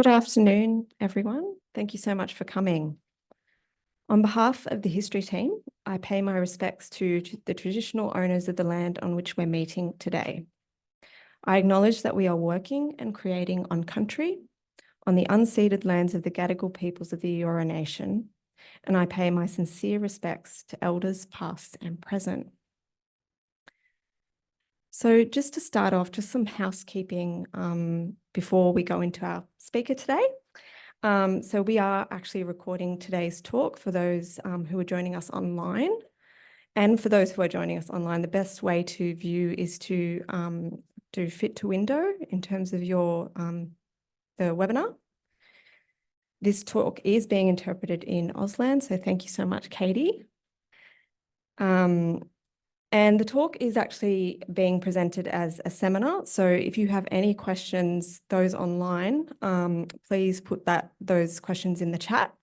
Good afternoon, everyone. Thank you so much for coming. On behalf of the history team, I pay my respects to the traditional owners of the land on which we're meeting today. I acknowledge that we are working and creating on country, on the unceded lands of the Gadigal peoples of the Eora Nation, and I pay my sincere respects to elders past and present. So just to start off, just some housekeeping before we go into our speaker today. So we are actually recording today's talk for those who are joining us online. And for those who are joining us online, the best way to view is to do fit to window in terms of your the webinar. This talk is being interpreted in Auslan, so thank you so much, Katie. And the talk is actually being presented as a seminar. So if you have any questions, those online, please put those questions in the chat.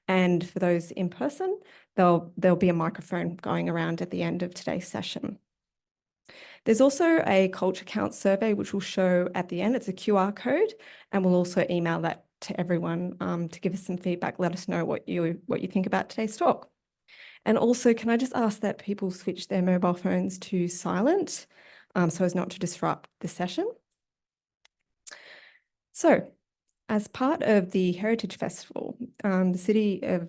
And for those in person, there'll be a microphone going around at the end of today's session. There's also a culture count survey, which will show at the end. It's a QR code, and we'll also email that to everyone to give us some feedback. Let us know what you think about today's talk. And also, can I just ask that people switch their mobile phones to silent so as not to disrupt the session? So, as part of the Heritage Festival, the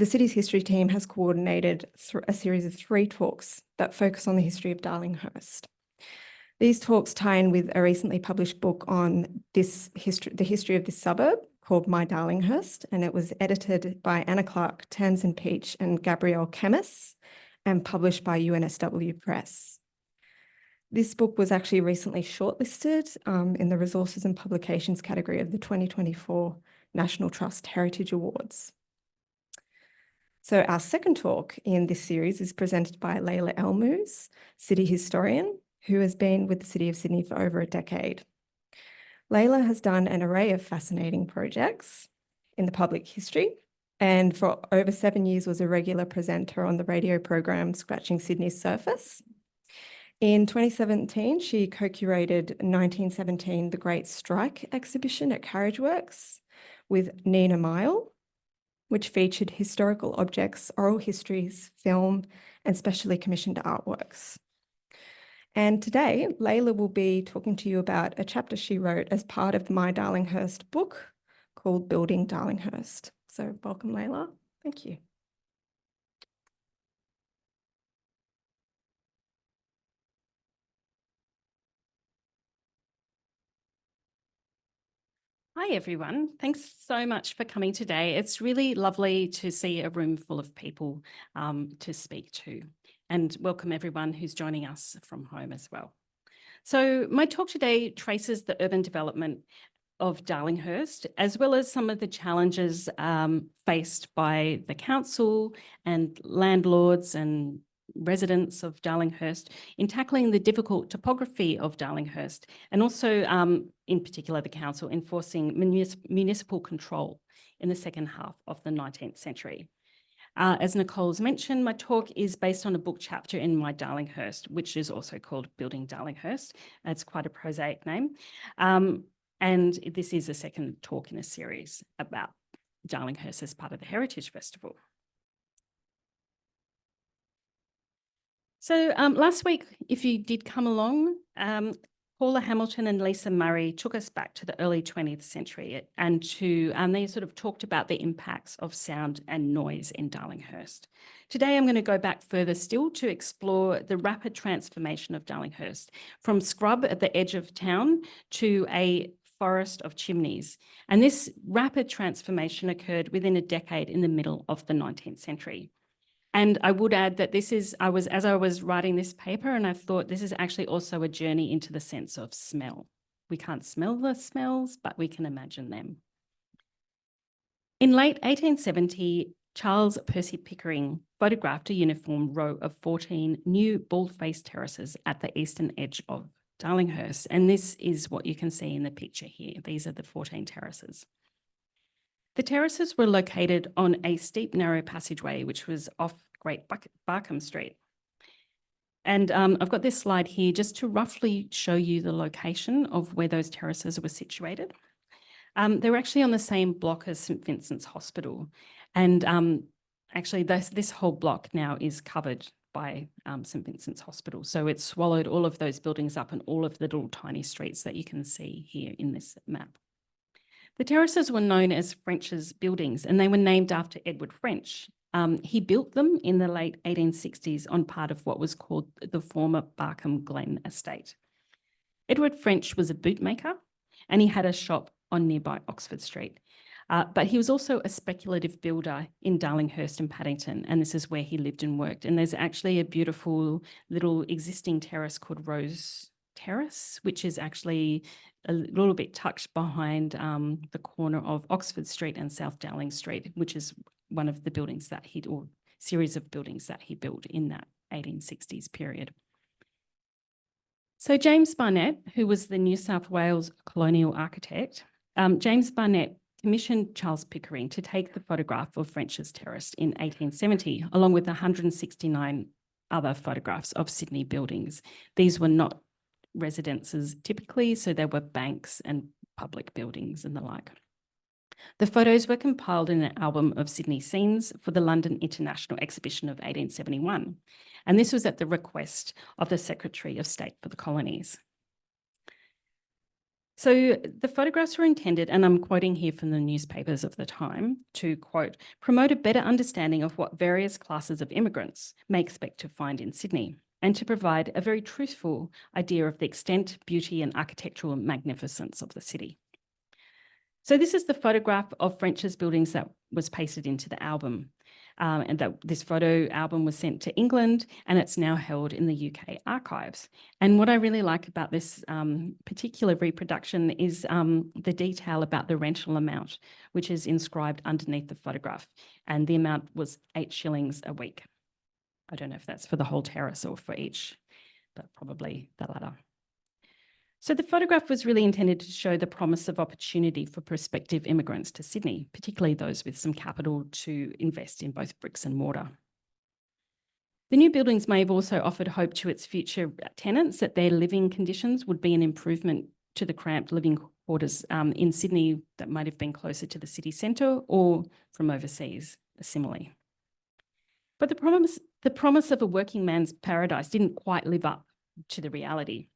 city's history team has coordinated a series of 3 talks that focus on the history of Darlinghurst. These talks tie in with a recently published book on the history of this suburb called My Darlinghurst, and it was edited by Anna Clerk, Tamsin Peach and Gabrielle Chemis and published by UNSW Press. This book was actually recently shortlisted in the Resources and Publications category of the 2024 National Trust Heritage Awards. So our second talk in this series is presented by Laila Ellmoos, city historian, who has been with the City of Sydney for over a decade. Laila has done an array of fascinating projects in the public history, and for over 7 years was a regular presenter on the radio program Scratching Sydney's Surface. In 2017, she co-curated 1917 The Great Strike exhibition at Carriageworks with Nina Mile, which featured historical objects, oral histories, film, and specially commissioned artworks. And today, Laila will be talking to you about a chapter she wrote as part of the My Darlinghurst book called Building Darlinghurst. So welcome, Laila. Thank you. Hi, everyone. Thanks so much for coming today. It's really lovely to see a room full of people to speak to, and welcome everyone who's joining us from home as well. So my talk today traces the urban development of Darlinghurst, as well as some of the challenges faced by the council and landlords and residents of Darlinghurst in tackling the difficult topography of Darlinghurst, and also in particular the council enforcing municipal control in the second half of the 19th century. As Nicole's mentioned, my talk is based on a book chapter in My Darlinghurst, which is also called Building Darlinghurst. It's quite a prosaic name. And this is the second talk in a series about Darlinghurst as part of the Heritage Festival. So last week, if you did come along, Paula Hamilton and Lisa Murray took us back to the early 20th century and they sort of talked about the impacts of sound and noise in Darlinghurst. Today, I'm going to go back further still to explore the rapid transformation of Darlinghurst from scrub at the edge of town to a forest of chimneys. And this rapid transformation occurred within a decade in the middle of the 19th century. And I would add that as I was writing this paper, and I thought this is actually also a journey into the sense of smell. We can't smell the smells, but we can imagine them. In late 1870, Charles Percy Pickering photographed a uniform row of 14 new bald-faced terraces at the eastern edge of Darlinghurst. And this is what you can see in the picture here. These are the 14 terraces. The terraces were located on a steep, narrow passageway, which was off Great Barkham Street. And I've got this slide here just to roughly show you the location of where those terraces were situated. They were actually on the same block as St Vincent's Hospital. And actually this whole block now is covered by St Vincent's Hospital. So it swallowed all of those buildings up and all of the little tiny streets that you can see here in this map. The terraces were known as French's buildings, and they were named after Edward French. He built them in the late 1860s on part of what was called the former Barkham Glen estate. Edward French was a bootmaker, and he had a shop on nearby Oxford Street. But he was also a speculative builder in Darlinghurst and Paddington, and this is where he lived and worked. And there's actually a beautiful little existing terrace called Rose Terrace, which is actually a little bit tucked behind the corner of Oxford Street and South Dowling Street, which is one of the buildings that or series of buildings that he built in that 1860s period. So James Barnett, who was the New South Wales colonial architect, James Barnett commissioned Charles Pickering to take the photograph of French's Terrace in 1870, along with 169 other photographs of Sydney buildings. These were not residences typically, so there were banks and public buildings and the like. The photos were compiled in an album of Sydney scenes for the London International Exhibition of 1871, and this was at the request of the Secretary of State for the Colonies. So the photographs were intended, and I'm quoting here from the newspapers of the time, to, quote, promote a better understanding of what various classes of immigrants may expect to find in Sydney, and to provide a very truthful idea of the extent, beauty, and architectural magnificence of the city. So this is the photograph of French's buildings that was pasted into the album. And that this photo album was sent to England, and it's now held in the UK archives. And what I really like about this particular reproduction is the detail about the rental amount, which is inscribed underneath the photograph. And the amount was 8 shillings a week. I don't know if that's for the whole terrace or for each, but probably the latter. So the photograph was really intended to show the promise of opportunity for prospective immigrants to Sydney, particularly those with some capital to invest in both bricks and mortar. The new buildings may have also offered hope to its future tenants that their living conditions would be an improvement to the cramped living quarters in Sydney that might have been closer to the city centre or from overseas, similarly. But the promise of a working man's paradise didn't quite live up to the reality.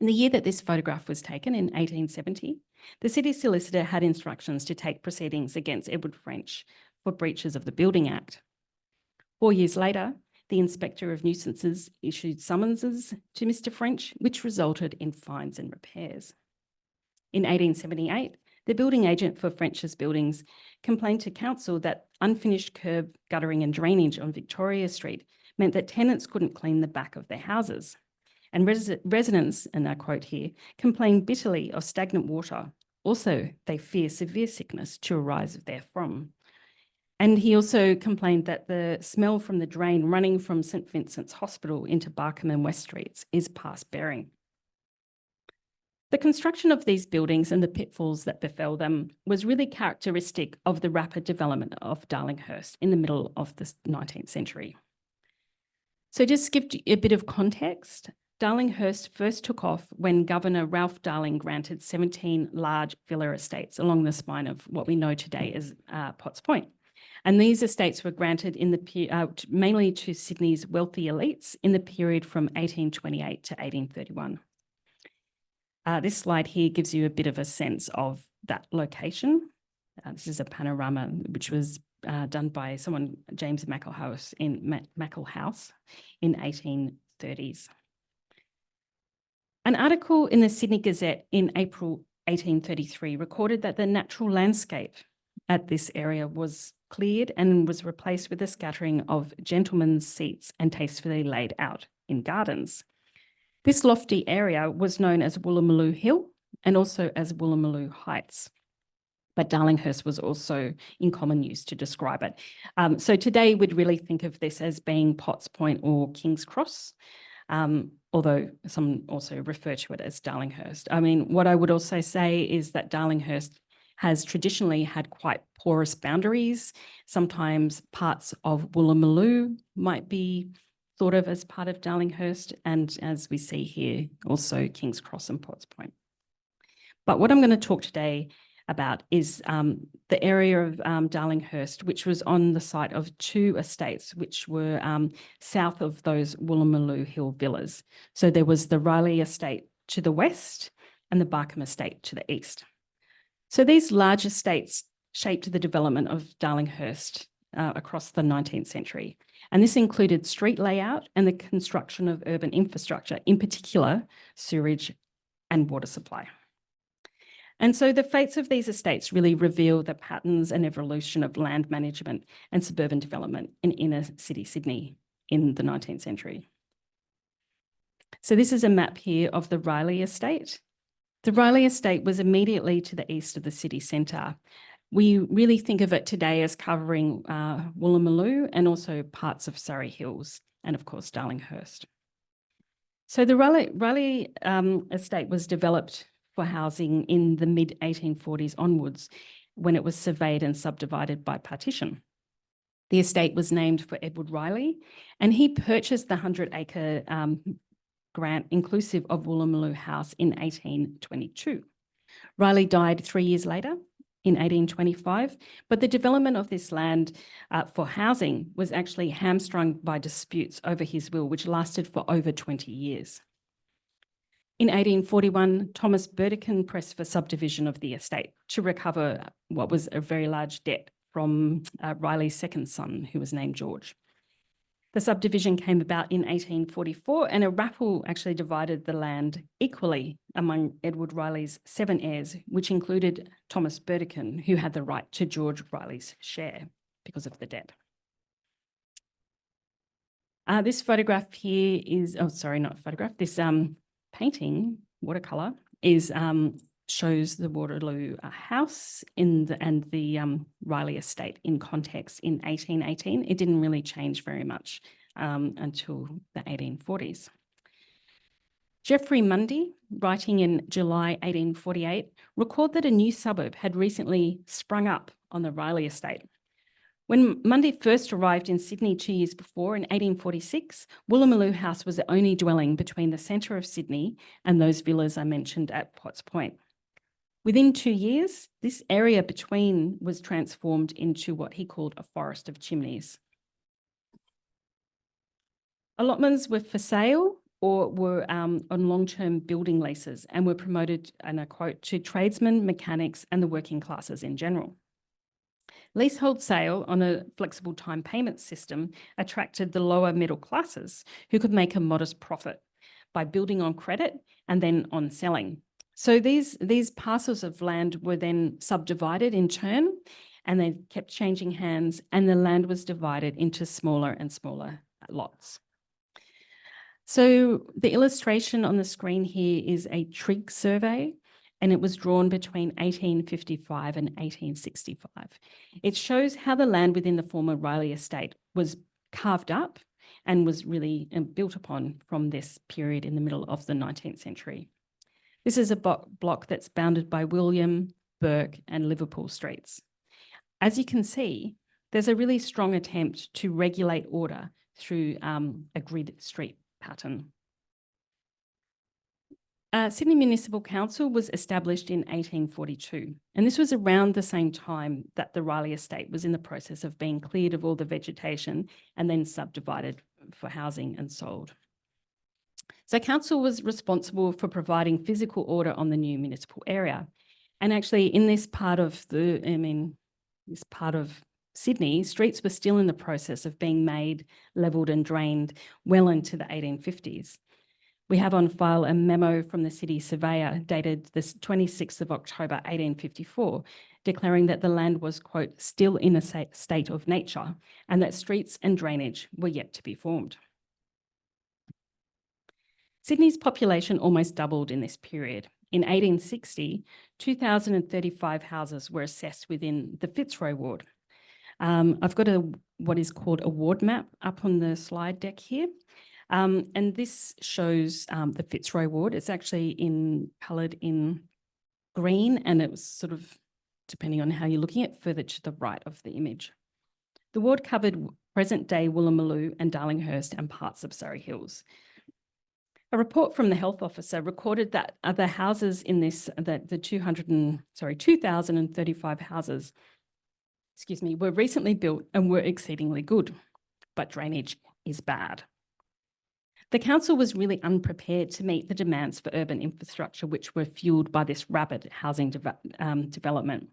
In the year that this photograph was taken, in 1870, the city solicitor had instructions to take proceedings against Edward French for breaches of the Building Act. 4 years later, the Inspector of Nuisances issued summonses to Mr. French, which resulted in fines and repairs. In 1878, the building agent for French's buildings complained to council that unfinished curb, guttering and drainage on Victoria Street meant that tenants couldn't clean the back of their houses. And residents, and I quote here, complain bitterly of stagnant water. Also, they fear severe sickness to arise therefrom. And he also complained that the smell from the drain running from St Vincent's Hospital into Barkham and West Streets is past bearing. The construction of these buildings and the pitfalls that befell them was really characteristic of the rapid development of Darlinghurst in the middle of the 19th century. So just to give a bit of context, Darlinghurst first took off when Governor Ralph Darling granted 17 large villa estates along the spine of what we know today as Potts Point. And these estates were granted in the mainly to Sydney's wealthy elites in the period from 1828 to 1831. This slide here gives you a bit of a sense of that location. This is a panorama which was done by someone, James Mackelhouse in 1830s. An article in the Sydney Gazette in April 1833 recorded that the natural landscape at this area was cleared and was replaced with a scattering of gentlemen's seats and tastefully laid out in gardens. This lofty area was known as Woolloomooloo Hill and also as Woolloomooloo Heights. But Darlinghurst was also in common use to describe it. So today we'd really think of this as being Potts Point or King's Cross, although some also refer to it as Darlinghurst. I mean, what I would also say is that Darlinghurst has traditionally had quite porous boundaries. Sometimes parts of Woolloomooloo might be thought of as part of Darlinghurst, and as we see here, also King's Cross and Potts Point. But what I'm going to talk today about is the area of Darlinghurst, which was on the site of two estates, which were south of those Woolloomooloo Hill villas. So there was the Riley estate to the west and the Barkham estate to the east. So these large estates shaped the development of Darlinghurst across the 19th century. And this included street layout and the construction of urban infrastructure, in particular sewerage and water supply. And so the fates of these estates really reveal the patterns and evolution of land management and suburban development in inner city Sydney in the 19th century. So this is a map here of the Riley estate. The Riley estate was immediately to the east of the city centre. We really think of it today as covering Woolloomooloo and also parts of Surrey Hills and, of course, Darlinghurst. So the Riley estate was developed for housing in the mid-1840s onwards when it was surveyed and subdivided by partition. The estate was named for Edward Riley, and he purchased the 100-acre grant inclusive of Woolloomooloo House in 1822. Riley died 3 years later in 1825, but the development of this land for housing was actually hamstrung by disputes over his will, which lasted for over 20 years. In 1841, Thomas Burdekin pressed for subdivision of the estate to recover what was a very large debt from Riley's second son, who was named George. The subdivision came about in 1844, and a raffle actually divided the land equally among Edward Riley's 7 heirs, which included Thomas Burdekin, who had the right to George Riley's share because of the debt. This photograph here is, oh, sorry, not photograph, this painting, watercolour, is shows the Waterloo House and the Riley estate in context in 1818. It didn't really change very much until the 1840s. Geoffrey Mundy, writing in July 1848, recalled that a new suburb had recently sprung up on the Riley estate. When Mundy first arrived in Sydney 2 years before, in 1846, Woolloomooloo House was the only dwelling between the centre of Sydney and those villas I mentioned at Potts Point. Within 2 years, this area between was transformed into what he called a forest of chimneys. Allotments were for sale or were on long-term building leases and were promoted, and I quote, to tradesmen, mechanics and the working classes in general. Leasehold sale on a flexible time payment system attracted the lower middle classes who could make a modest profit by building on credit and then on selling. So these parcels of land were then subdivided in turn, and they kept changing hands, and the land was divided into smaller and smaller lots. So the illustration on the screen here is a trig survey, and it was drawn between 1855 and 1865. It shows how the land within the former Riley estate was carved up and was really built upon from this period in the middle of the 19th century. This is a block that's bounded by William, Burke and Liverpool streets. As you can see, there's a really strong attempt to regulate order through a grid street pattern. Sydney Municipal Council was established in 1842, and this was around the same time that the Riley estate was in the process of being cleared of all the vegetation and then subdivided for housing and sold. So council was responsible for providing physical order on the new municipal area. And actually in this part of Sydney, streets were still in the process of being made, levelled and drained well into the 1850s. We have on file a memo from the city surveyor dated the 26th of October 1854, declaring that the land was, quote, still in a state of nature and that streets and drainage were yet to be formed. Sydney's population almost doubled in this period. In 1860, 2,035 houses were assessed within the Fitzroy ward. I've got what is called a ward map up on the slide deck here. And this shows the Fitzroy ward. It's actually coloured in green, and it was sort of, depending on how you're looking at, further to the right of the image. The ward covered present-day Woolloomooloo and Darlinghurst and parts of Surrey Hills. A report from the health officer recorded that the houses in this, the 2,035 houses, were recently built and were exceedingly good, but drainage is bad. The council was really unprepared to meet the demands for urban infrastructure, which were fuelled by this rapid housing development.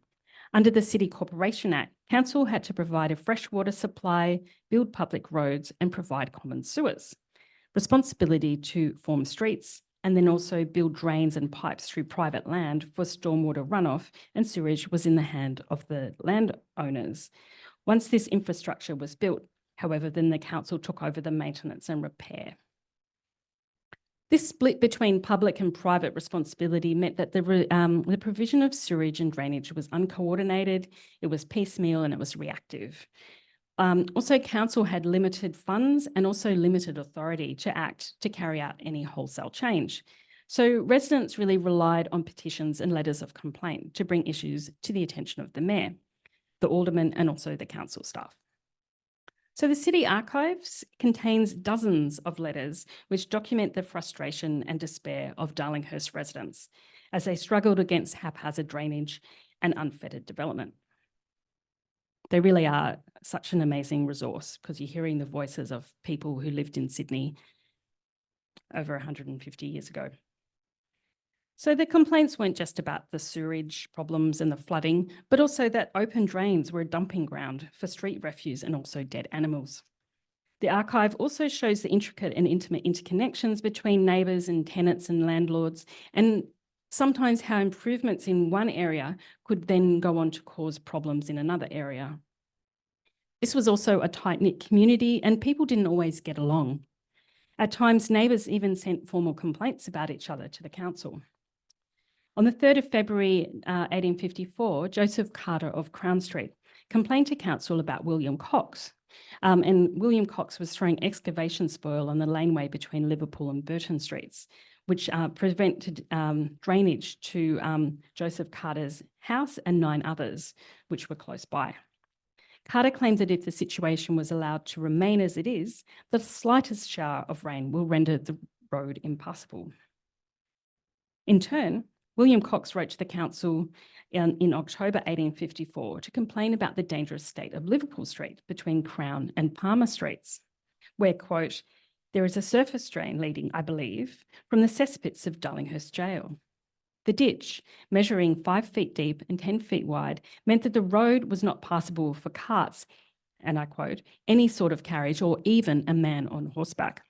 Under the City Corporation Act, council had to provide a freshwater supply, build public roads, and provide common sewers. Responsibility to form streets, and then also build drains and pipes through private land for stormwater runoff and sewage was in the hand of the landowners. Once this infrastructure was built, however, then the council took over the maintenance and repair. This split between public and private responsibility meant that the provision of sewerage and drainage was uncoordinated, it was piecemeal, and it was reactive. Also, council had limited funds and also limited authority to carry out any wholesale change. So residents really relied on petitions and letters of complaint to bring issues to the attention of the mayor, the aldermen, and also the council staff. So the City Archives contains dozens of letters which document the frustration and despair of Darlinghurst residents as they struggled against haphazard drainage and unfettered development. They really are such an amazing resource because you're hearing the voices of people who lived in Sydney over 150 years ago. So the complaints weren't just about the sewerage problems and the flooding, but also that open drains were a dumping ground for street refuse and also dead animals. The archive also shows the intricate and intimate interconnections between neighbours and tenants and landlords, and sometimes how improvements in one area could then go on to cause problems in another area. This was also a tight-knit community and people didn't always get along. At times, neighbours even sent formal complaints about each other to the council. On the 3rd of February 1854, Joseph Carter of Crown Street complained to council about William Cox. And William Cox was throwing excavation spoil on the laneway between Liverpool and Burton Streets, which prevented drainage to Joseph Carter's house and 9 others, which were close by. Carter claimed that if the situation was allowed to remain as it is, the slightest shower of rain will render the road impassable. In turn, William Cox wrote to the council in October 1854 to complain about the dangerous state of Liverpool Street between Crown and Palmer Streets, where, quote, there is a surface drain leading, I believe, from the cesspits of Darlinghurst Jail. The ditch, measuring 5 feet deep and 10 feet wide, meant that the road was not passable for carts, and I quote, any sort of carriage or even a man on horseback.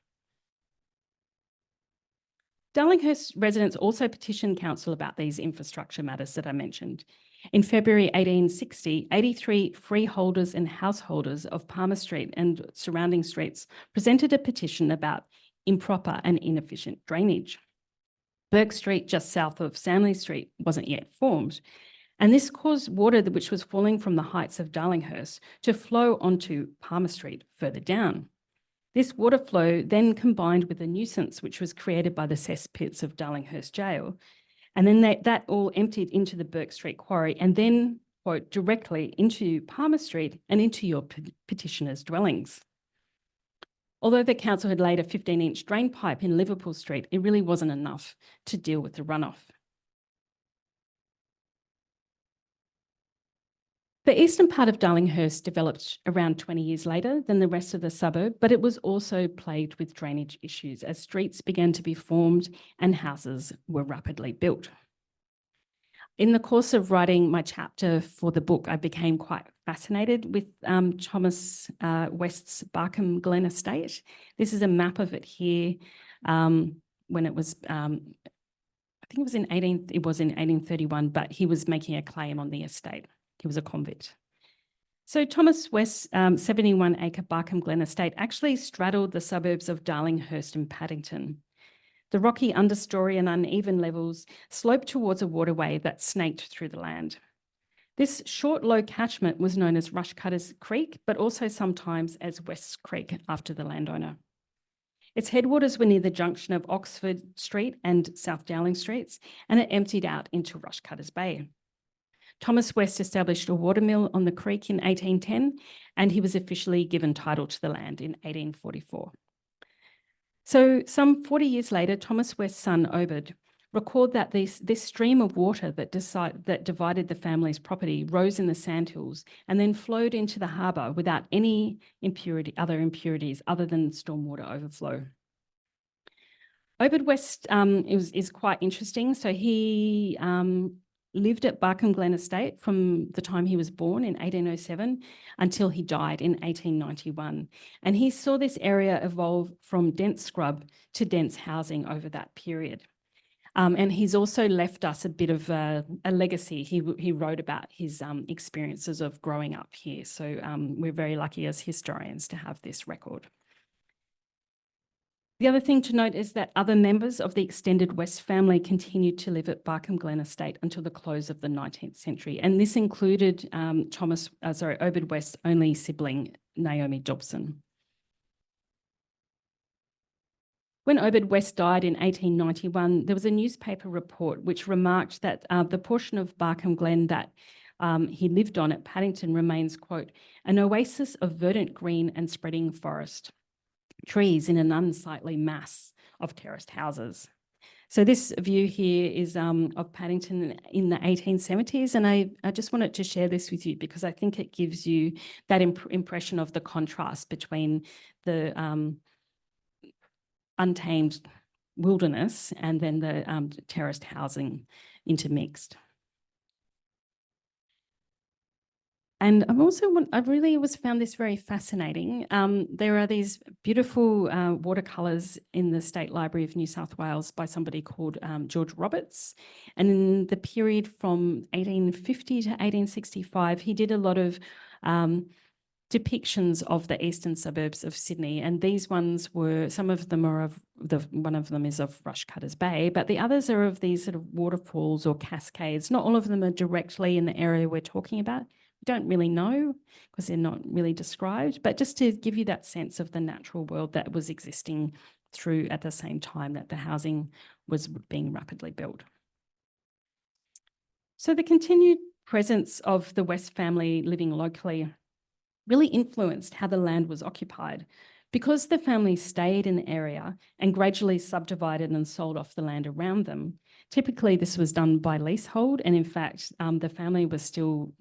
Darlinghurst residents also petitioned council about these infrastructure matters that I mentioned. In February 1860, 83 freeholders and householders of Palmer Street and surrounding streets presented a petition about improper and inefficient drainage. Burke Street, just south of Samley Street, wasn't yet formed, and this caused water which was falling from the heights of Darlinghurst to flow onto Palmer Street further down. This water flow then combined with a nuisance which was created by the cesspits of Darlinghurst Jail, and then that all emptied into the Burke Street quarry and then, quote, directly into Palmer Street and into your petitioners' dwellings. Although the council had laid a 15-inch drain pipe in Liverpool Street, it really wasn't enough to deal with the runoff. The eastern part of Darlinghurst developed around 20 years later than the rest of the suburb, but it was also plagued with drainage issues as streets began to be formed and houses were rapidly built. In the course of writing my chapter for the book, I became quite fascinated with Thomas West's Barkham Glen estate. This is a map of it here when it was, I think it was in 1831, but he was making a claim on the estate. He was a convict. So Thomas West's 71-acre Barkham Glen estate actually straddled the suburbs of Darlinghurst and Paddington. The rocky understory and uneven levels sloped towards a waterway that snaked through the land. This short, low catchment was known as Rushcutters Creek, but also sometimes as West's Creek after the landowner. Its headwaters were near the junction of Oxford Street and South Dowling Streets, and it emptied out into Rushcutters Bay. Thomas West established a watermill on the creek in 1810, and he was officially given title to the land in 1844. So some 40 years later, Thomas West's son, Obed, recalled that this stream of water that divided the family's property rose in the sandhills and then flowed into the harbour without any other impurities other than stormwater overflow. Obed West is quite interesting. So he lived at Barkham Glen Estate from the time he was born in 1807 until he died in 1891. And he saw this area evolve from dense scrub to dense housing over that period. And he's also left us a bit of a legacy. He wrote about his experiences of growing up here. So we're very lucky as historians to have this record. The other thing to note is that other members of the extended West family continued to live at Barkham Glen Estate until the close of the 19th century. And this included Obed West's only sibling, Naomi Dobson. When Obed West died in 1891, there was a newspaper report which remarked that the portion of Barkham Glen that he lived on at Paddington remains, quote, an oasis of verdant green and spreading forest, trees in an unsightly mass of terraced houses. So this view here is of Paddington in the 1870s, and I just wanted to share this with you because I think it gives you that impression of the contrast between the untamed wilderness and then the terraced housing intermixed. And I really found this very fascinating. There are these beautiful watercolours in the State Library of New South Wales by somebody called George Roberts. And in the period from 1850 to 1865, he did a lot of depictions of the eastern suburbs of Sydney. And these ones were, some of them are one of them is of Rushcutters Bay, but the others are of these sort of waterfalls or cascades. Not all of them are directly in the area we're talking about. Don't really know because they're not really described, but just to give you that sense of the natural world that was existing through at the same time that the housing was being rapidly built. So the continued presence of the West family living locally really influenced how the land was occupied. Because the family stayed in the area and gradually subdivided and sold off the land around them, typically this was done by leasehold, and in fact the family was still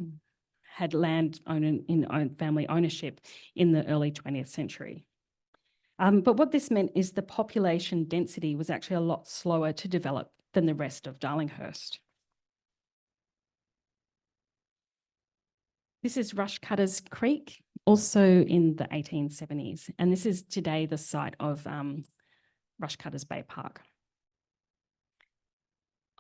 had land in family ownership in the early 20th century. But what this meant is the population density was actually a lot slower to develop than the rest of Darlinghurst. This is Rushcutters Creek, also in the 1870s, and this is today the site of Rushcutters Bay Park.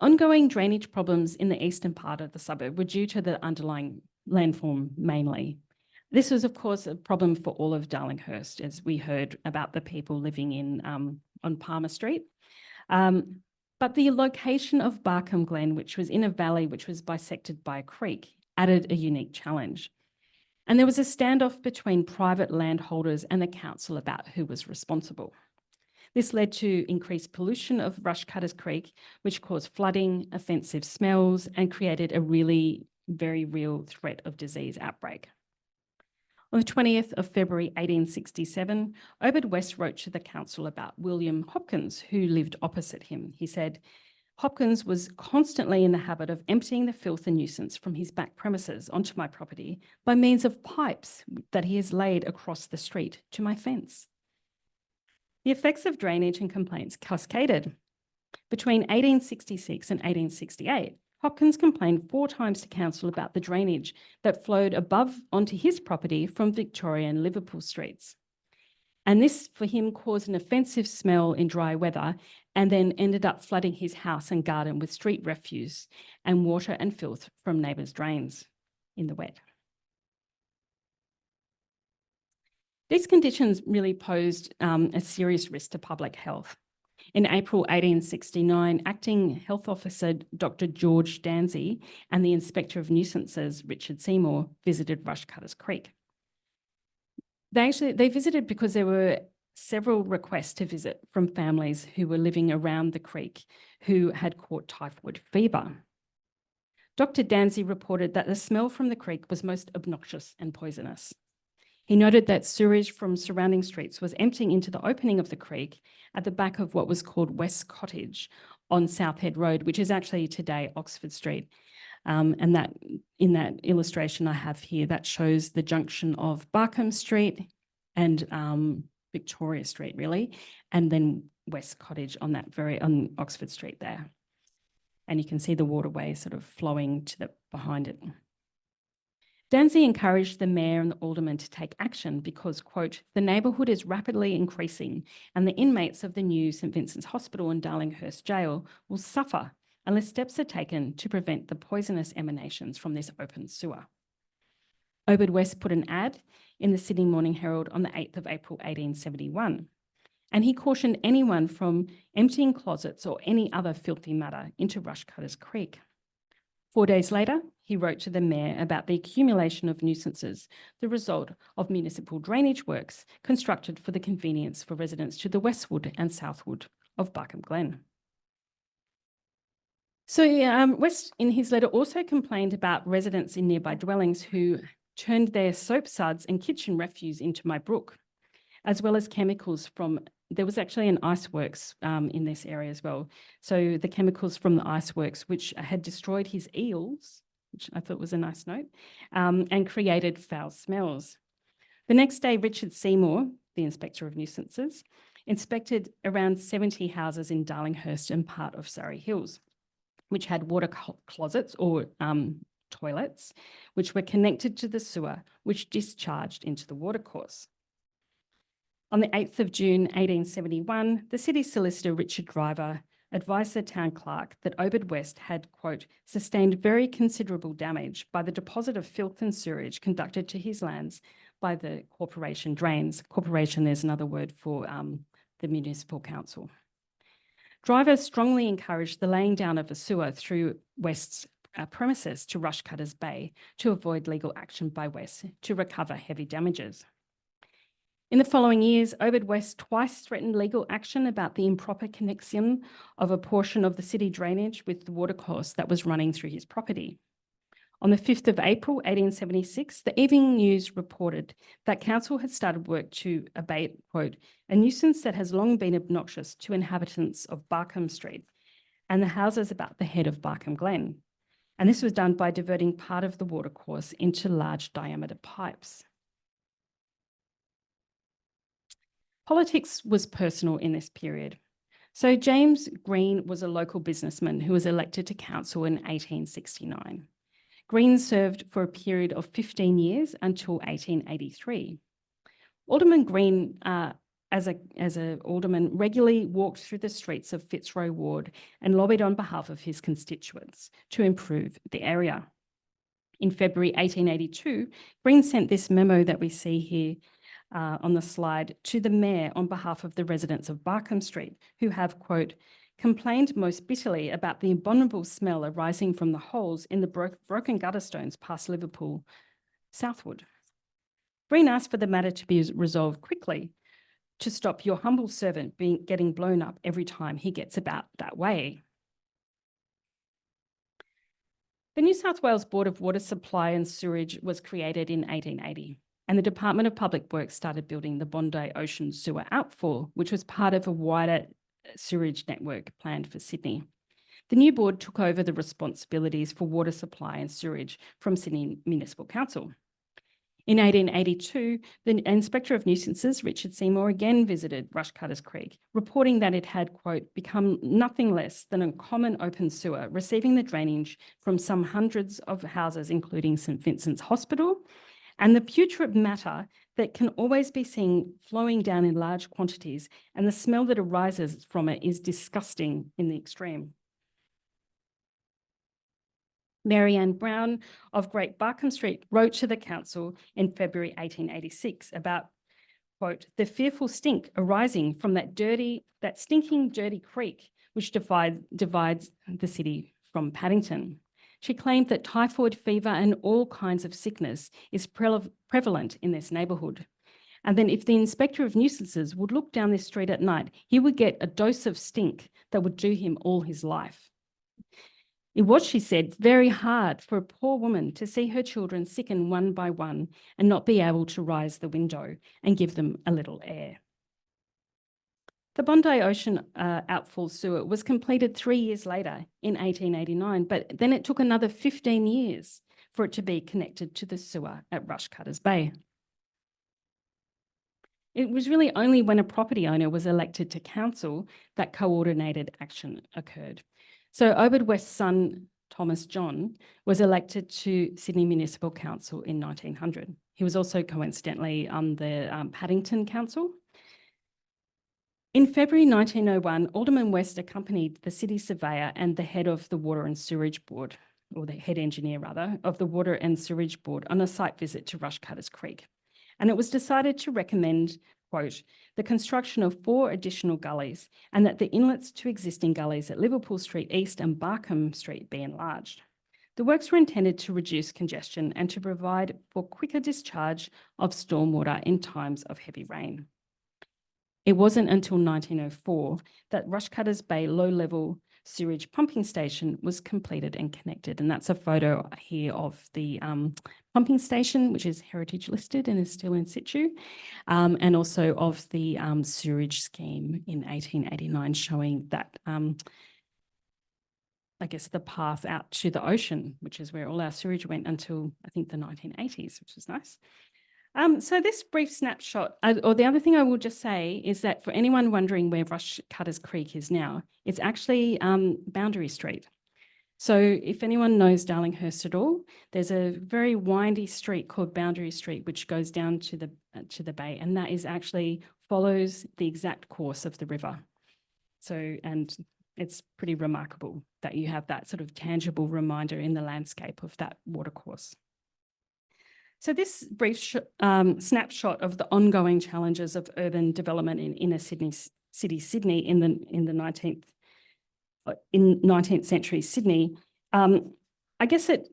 Ongoing drainage problems in the eastern part of the suburb were due to the underlying landform mainly. This was, of course, a problem for all of Darlinghurst, as we heard about the people living in on Palmer Street. But the location of Barkham Glen, which was in a valley which was bisected by a creek, added a unique challenge. And there was a standoff between private landholders and the council about who was responsible. This led to increased pollution of Rushcutters Creek, which caused flooding, offensive smells, and created a really very real threat of disease outbreak. On the 20th of February 1867, Obed West wrote to the council about William Hopkins, who lived opposite him. He said, Hopkins was constantly in the habit of emptying the filth and nuisance from his back premises onto my property by means of pipes that he has laid across the street to my fence. The effects of drainage and complaints cascaded. Between 1866 and 1868, Hopkins complained 4 times to council about the drainage that flowed above onto his property from Victoria and Liverpool streets. And this, for him, caused an offensive smell in dry weather and then ended up flooding his house and garden with street refuse and water and filth from neighbours' drains in the wet. These conditions really posed a serious risk to public health. In April 1869, Acting Health Officer Dr. George Danzy and the Inspector of Nuisances, Richard Seymour, visited Rushcutters Creek. They visited because there were several requests to visit from families who were living around the creek who had caught typhoid fever. Dr. Danzy reported that the smell from the creek was most obnoxious and poisonous. He noted that sewage from surrounding streets was emptying into the opening of the creek at the back of what was called West Cottage on South Head Road, which is actually today Oxford Street. And that in that illustration I have here, that shows the junction of Barkham Street and Victoria Street, really, and then West Cottage on on Oxford Street there. And you can see the waterway sort of flowing to the behind it. Danzy encouraged the mayor and the aldermen to take action because, quote, the neighbourhood is rapidly increasing and the inmates of the new St Vincent's Hospital and Darlinghurst Jail will suffer unless steps are taken to prevent the poisonous emanations from this open sewer. Obed West put an ad in the Sydney Morning Herald on the 8th of April 1871, and he cautioned anyone from emptying closets or any other filthy matter into Rushcutters Creek. 4 days later, he wrote to the mayor about the accumulation of nuisances, the result of municipal drainage works constructed for the convenience for residents to the westward and southward of Barkham Glen. So West, in his letter, also complained about residents in nearby dwellings who turned their soap suds and kitchen refuse into my brook, as well as chemicals from, there was actually an iceworks in this area as well. So the chemicals from the iceworks, which had destroyed his eels, which I thought was a nice note, and created foul smells. The next day, Richard Seymour, the Inspector of Nuisances, inspected around 70 houses in Darlinghurst and part of Surrey Hills, which had water closets or toilets, which were connected to the sewer, which discharged into the watercourse. On the 8th of June 1871, the city solicitor Richard Driver advised the town clerk that Obed West had, quote, sustained very considerable damage by the deposit of filth and sewage conducted to his lands by the corporation drains. Corporation is another word for the Municipal Council. Driver strongly encouraged the laying down of a sewer through West's premises to Rushcutters Bay to avoid legal action by West to recover heavy damages. In the following years, Obed West twice threatened legal action about the improper connection of a portion of the city drainage with the watercourse that was running through his property. On the 5th of April, 1876, the Evening News reported that council had started work to abate, quote, a nuisance that has long been obnoxious to inhabitants of Barkham Street and the houses about the head of Barkham Glen. And this was done by diverting part of the watercourse into large diameter pipes. Politics was personal in this period. So James Green was a local businessman who was elected to council in 1869. Green served for a period of 15 years until 1883. Alderman Green, as a alderman, regularly walked through the streets of Fitzroy Ward and lobbied on behalf of his constituents to improve the area. In February 1882, Green sent this memo that we see here on the slide to the mayor on behalf of the residents of Barkham Street, who have, quote, complained most bitterly about the abominable smell arising from the holes in the broken gutter stones past Liverpool southward. Green asked for the matter to be resolved quickly to stop your humble servant getting blown up every time he gets about that way. The New South Wales Board of Water Supply and Sewerage was created in 1880, and the Department of Public Works started building the Bondi Ocean Sewer Outfall, which was part of a wider sewerage network planned for Sydney. The new board took over the responsibilities for water supply and sewerage from Sydney Municipal Council. In 1882, the Inspector of Nuisances, Richard Seymour, again visited Rushcutters Creek, reporting that it had, quote, become nothing less than a common open sewer, receiving the drainage from some hundreds of houses, including St Vincent's Hospital, and the putrid matter that can always be seen flowing down in large quantities, and the smell that arises from it is disgusting in the extreme. Mary Ann Brown of Great Barkham Street wrote to the council in February 1886 about, quote, the fearful stink arising from that stinking dirty creek which divides the city from Paddington. She claimed that typhoid fever and all kinds of sickness is prevalent in this neighbourhood. And then if the Inspector of Nuisances would look down this street at night, he would get a dose of stink that would do him all his life. It was, she said, very hard for a poor woman to see her children sicken one by one and not be able to rise the window and give them a little air. The Bondi Ocean outfall sewer was completed 3 years later in 1889, but then it took another 15 years for it to be connected to the sewer at Rushcutters Bay. It was really only when a property owner was elected to council that coordinated action occurred. So Obed West's son, Thomas John, was elected to Sydney Municipal Council in 1900. He was also coincidentally on the Paddington Council. In February 1901, Alderman West accompanied the city surveyor and the head of the Water and Sewerage Board, or the head engineer rather, of the Water and Sewerage Board on a site visit to Rushcutters Creek. And it was decided to recommend, quote, the construction of 4 additional gullies and that the inlets to existing gullies at Liverpool Street East and Barkham Street be enlarged. The works were intended to reduce congestion and to provide for quicker discharge of stormwater in times of heavy rain. It wasn't until 1904 that Rushcutters Bay low-level sewage pumping station was completed and connected. And that's a photo here of the pumping station, which is heritage listed and is still in situ, and also of the sewerage scheme in 1889, showing that, I guess, the path out to the ocean, which is where all our sewage went until, I think, the 1980s, which is nice. So this brief snapshot, or the other thing I will just say is that for anyone wondering where Rushcutters Creek is now, it's actually Boundary Street. So if anyone knows Darlinghurst at all, there's a very windy street called Boundary Street, which goes down to the bay, and that is actually follows the exact course of the river. So, and it's pretty remarkable that you have that sort of tangible reminder in the landscape of that watercourse. So this brief snapshot of the ongoing challenges of urban development in inner Sydney in the 19th century Sydney, I guess it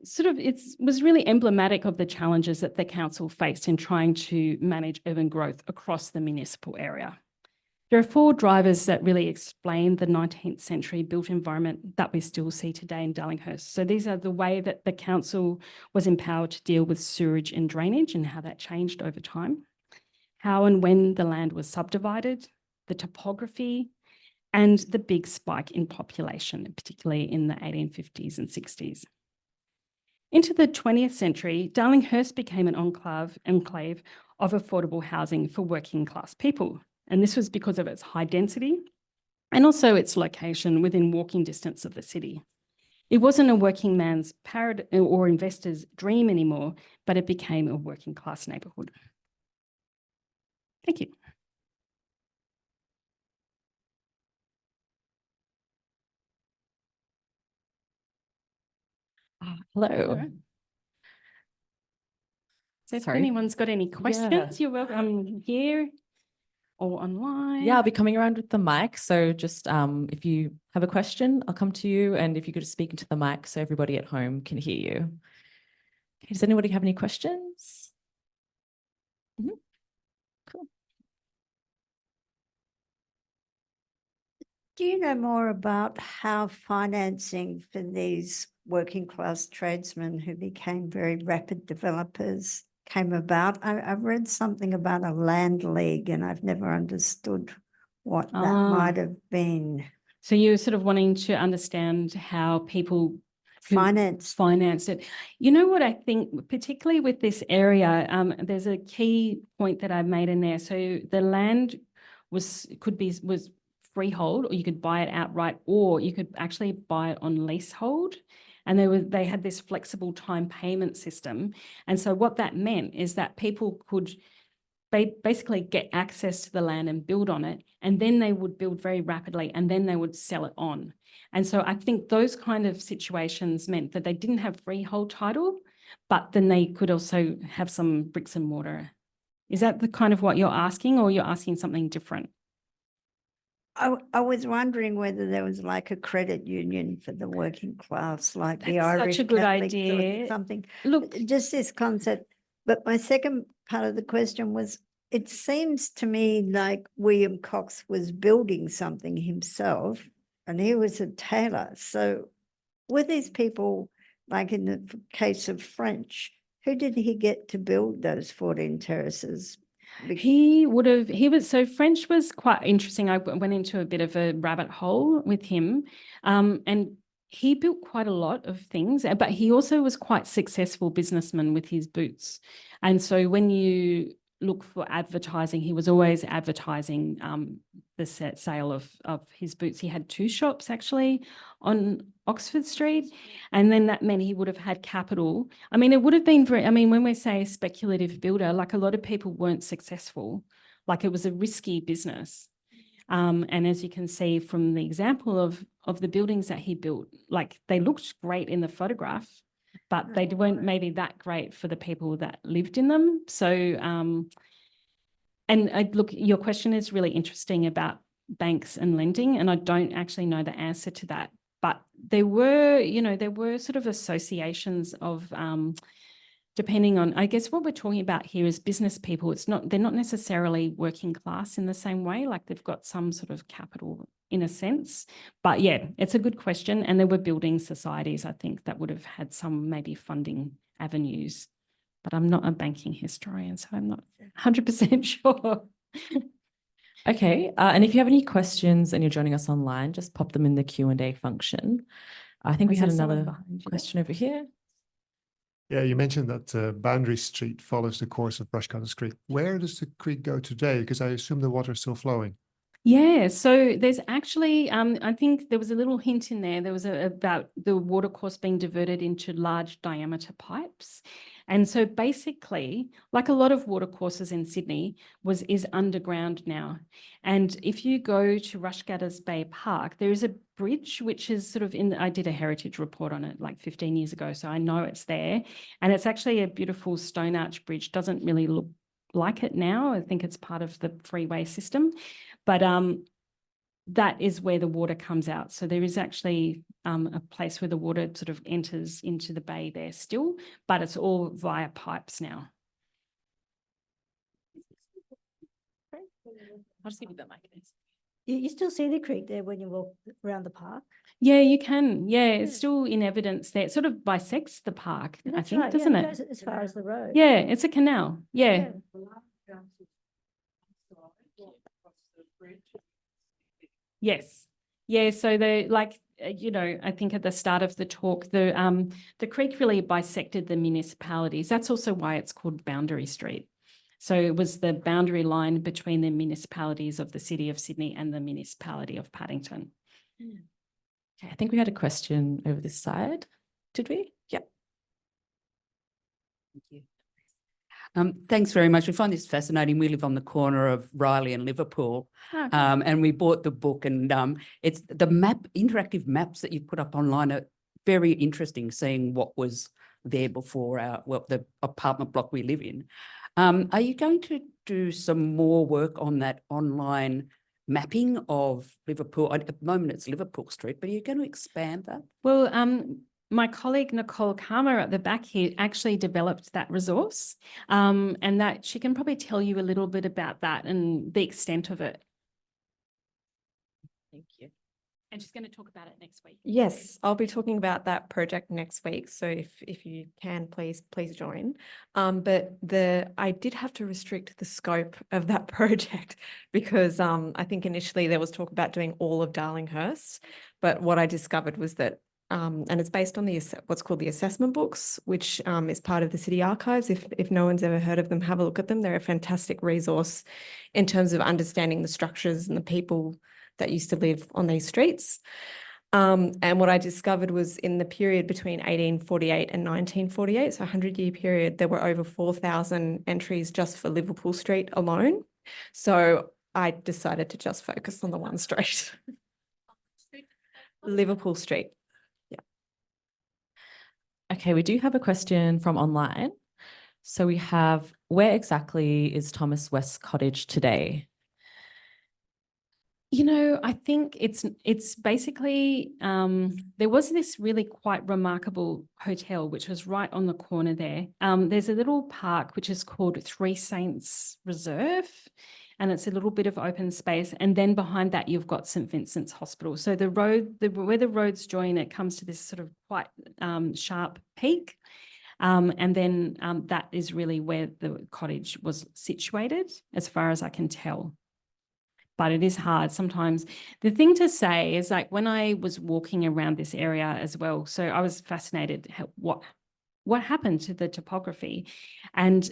was really emblematic of the challenges that the council faced in trying to manage urban growth across the municipal area. There are 4 drivers that really explain the 19th century built environment that we still see today in Darlinghurst. So these are the way that the council was empowered to deal with sewerage and drainage and how that changed over time, how and when the land was subdivided, the topography, and the big spike in population, particularly in the 1850s and 60s. Into the 20th century, Darlinghurst became an enclave of affordable housing for working class people. And this was because of its high density and also its location within walking distance of the city. It wasn't a working man's or investor's dream anymore, but it became a working class neighbourhood. Thank you. Hello. So if anyone's got any questions, you're welcome here or online. Yeah, I'll be coming around with the mic. So just if you have a question, I'll come to you. And if you could just speak into the mic so everybody at home can hear you. Okay, does anybody have any questions? Cool. Do you know more about how financing for these working class tradesmen who became very rapid developers came about? I've read something about a land league and I've never understood what that might have been. So you're sort of wanting to understand how people financed it. You know what I think, particularly with this area, there's a key point that I've made in there. So the land was freehold, or you could buy it outright, or you could actually buy it on leasehold. And they had this flexible time payment system. And so what that meant is that people could basically get access to the land and build on it, and then they would build very rapidly, and then they would sell it on. And so I think those kind of situations meant that they didn't have freehold title, but then they could also have some bricks and mortar. Is that the kind of what you're asking, or you're asking something different? I was wondering whether there was like a credit union for the working class, like the Irish such a good Catholics idea. or something. Look, just this concept. But my second part of the question was, it seems to me like William Cox was building something himself, and he was a tailor. So were these people, like in the case of French, who did he get to build those 14 terraces? So French was quite interesting. I went into a bit of a rabbit hole with him, and he built quite a lot of things, but he also was quite successful businessman with his boots. And so when you look for advertising, he was always advertising the sale of his boots. He had 2 shops actually on Oxford Street, and then that meant he would have had capital. I mean, it would have been when we say a speculative builder, like a lot of people weren't successful, like it was a risky business. And as you can see from the example of the buildings that he built, like they looked great in the photograph, but they weren't maybe that great for the people that lived in them. So, look, your question is really interesting about banks and lending, and I don't actually know the answer to that. But there were sort of associations of, depending on, I guess what we're talking about here is business people. They're not necessarily working class in the same way, like they've got some sort of capital in a sense. But yeah, it's a good question. And there were building societies, I think, that would have had some maybe funding avenues. But I'm not a banking historian, so I'm not 100% sure. Okay, and if you have any questions and you're joining us online, just pop them in the Q&A function. I think we had another question over here. Yeah, you mentioned that Boundary Street follows the course of Brushcutters Creek. Where does the creek go today? Because I assume the water is still flowing. Yeah, so there's actually, I think there was a little hint in there. There was about the watercourse being diverted into large diameter pipes. And so basically, like a lot of watercourses in Sydney, is underground now. And if you go to Rushgatters Bay Park, there is a bridge which is sort of I did a heritage report on it like 15 years ago, so I know it's there. And it's actually a beautiful stone arch bridge. Doesn't really look like it now. I think it's part of the freeway system. But that is where the water comes out. So there is actually a place where the water sort of enters into the bay there still, but it's all via pipes now. I'll just give you the mic. You still see the creek there when you walk around the park? Yeah, you can. Yeah, it's still in evidence there. It sort of bisects the park, I think, right, doesn't yeah, it? goes as far as the road. Yeah, it's a canal. Yeah. Yes. Yeah. So I think at the start of the talk, the creek really bisected the municipalities. That's also why it's called Boundary Street. So it was the boundary line between the municipalities of the City of Sydney and the municipality of Paddington. Okay, I think we had a question over this side. Did we? Yeah. Thank you. Thanks very much. We find this fascinating. We live on the corner of Riley and Liverpool, and we bought the book, and it's the interactive maps that you put up online are very interesting, seeing what was there before the apartment block we live in. Are you going to do some more work on that online mapping of Liverpool? At the moment it's Liverpool Street, but are you going to expand that? Well, my colleague Nicole Karma at the back here actually developed that resource, and that she can probably tell you a little bit about that and the extent of it. Thank you. And she's going to talk about it next week. Yes, I'll be talking about that project next week. So if you can, please join. But I did have to restrict the scope of that project because I think initially there was talk about doing all of Darlinghurst. But what I discovered was that, and it's based on what's called the assessment books, which is part of the City Archives. If no one's ever heard of them, have a look at them. They're a fantastic resource in terms of understanding the structures and the people that used to live on these streets. And what I discovered was in the period between 1848 and 1948, so a 100-year period, there were over 4,000 entries just for Liverpool Street alone. So I decided to just focus on the one street. Liverpool Street. Yeah. Okay, we do have a question from online. So we have, where exactly is Thomas West Cottage today? I think it's basically, there was this really quite remarkable hotel, which was right on the corner there. There's a little park, which is called Three Saints Reserve. and it's a little bit of open space. And then behind that, you've got St. Vincent's Hospital. So the road, where the roads join, it comes to this sort of quite sharp peak. And then that is really where the cottage was situated, as far as I can tell. But it is hard sometimes. The thing to say is, like, when I was walking around this area as well, so I was fascinated what happened to the topography. And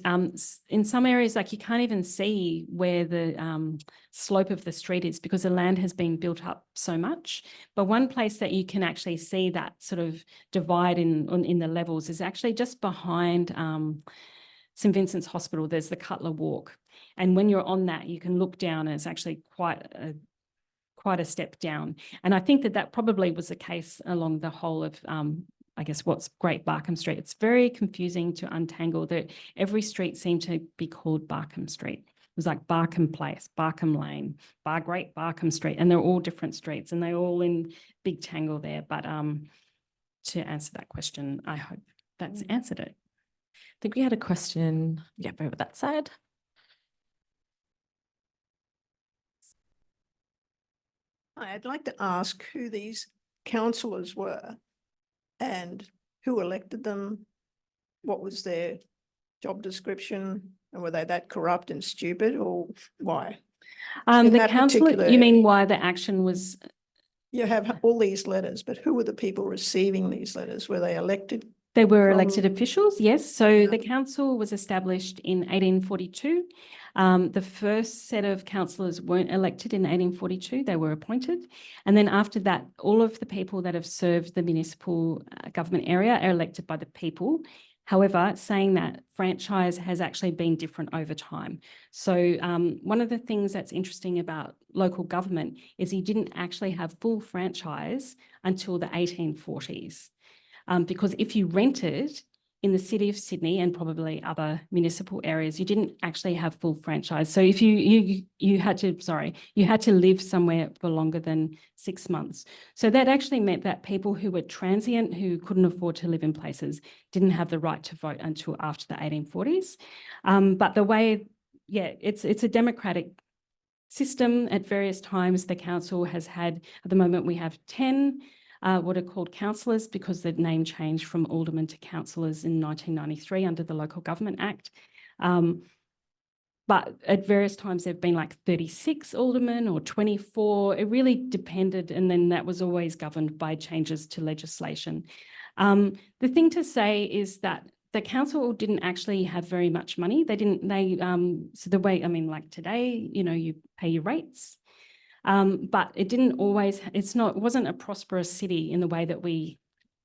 in some areas, like, you can't even see where the slope of the street is because the land has been built up so much. But one place that you can actually see that sort of divide in the levels is actually just behind St. Vincent's Hospital. There's the Cutler Walk. And when you're on that, you can look down, and it's actually quite a step down. And I think that probably was the case along the whole of I guess what's Great Barkham Street. It's very confusing to untangle that every street seemed to be called Barkham Street. It was like Barkham Place, Barkham Lane, Great Barkham Street, and they're all different streets and they're all in big tangle there. But to answer that question, I hope that's answered it. I think we had a question, over that side. I'd like to ask who these councillors were and who elected them, what was their job description, and were they that corrupt and stupid, or why? In The that council, you particular- mean why the action was? You have all these letters, but who were the people receiving these letters? Were they elected? They were elected from- officials, yes. So Yeah. the council was established in 1842. The first set of councillors weren't elected in 1842, they were appointed. And then after that, all of the people that have served the municipal government area are elected by the people. However, saying that, franchise has actually been different over time. So one of the things that's interesting about local government is you didn't actually have full franchise until the 1840s. Because if you rented in the city of Sydney and probably other municipal areas, you didn't actually have full franchise. So if you had to live somewhere for longer than 6 months. So that actually meant that people who were transient, who couldn't afford to live in places, didn't have the right to vote until after the 1840s. But the way, it's a democratic system. At various times, the council has had, at the moment we have 10 what are called councillors, because the name changed from aldermen to councillors in 1993 under the Local Government Act. But at various times there've been like 36 aldermen or 24. It really depended, and then that was always governed by changes to legislation. The thing to say is that the council didn't actually have very much money. So the way, like today, you pay your rates. But it wasn't a prosperous city in the way that we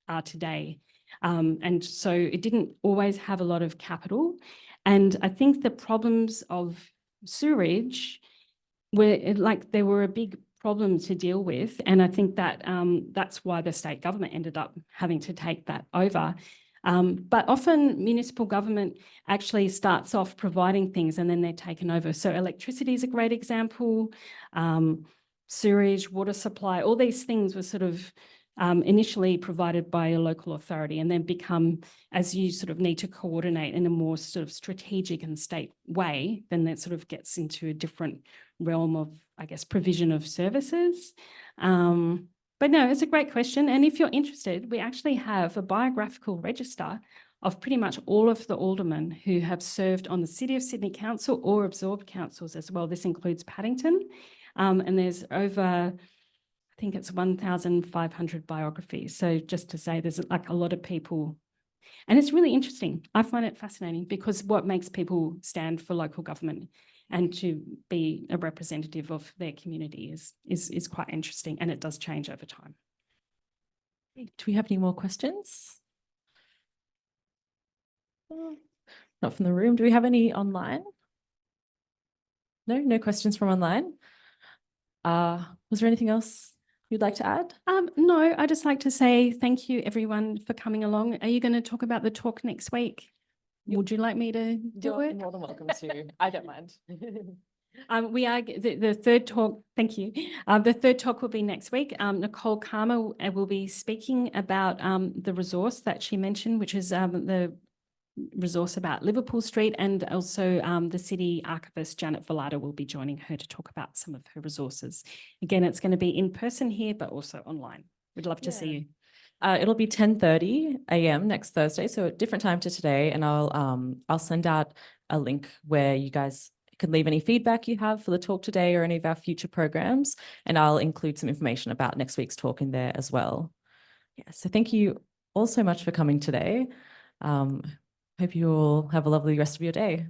are today. And so it didn't always have a lot of capital. And I think the problems of sewerage they were a big problem to deal with. And I think that that's why the state government ended up having to take that over. But often municipal government actually starts off providing things and then they're taken over. So electricity is a great example. Sewerage, water supply, all these things were sort of initially provided by a local authority and then become, as you sort of need to coordinate in a more sort of strategic and state way, then that sort of gets into a different realm of, I guess, provision of services. But no, it's a great question. And if you're interested, we actually have a biographical register of pretty much all of the aldermen who have served on the City of Sydney Council or absorbed councils as well. This includes Paddington. And there's over, I think it's 1,500 biographies. So just to say, there's like a lot of people. And it's really interesting. I find it fascinating because what makes people stand for local government and to be a representative of their community is quite interesting, and it does change over time. Do we have any more questions? Not from the room. Do we have any online? No questions from online. Was there anything else you'd like to add? No, I'd just like to say thank you everyone for coming along. Are you going to talk about the talk next week? Would you like me to do You're it? more than welcome to. I don't mind. We are the third talk. Thank you. The third talk will be next week. Nicole Karma will be speaking about the resource that she mentioned, which is the resource about Liverpool Street, and also the city archivist Janet Velada will be joining her to talk about some of her resources. Again, it's going to be in person here, but also online. We'd love to see you. It'll be 10:30 a.m. next Thursday, so a different time to today, and I'll send out a link where you guys can leave any feedback you have for the talk today or any of our future programs, and I'll include some information about next week's talk in there as well. Yeah, so thank you all so much for coming today. Hope you all have a lovely rest of your day.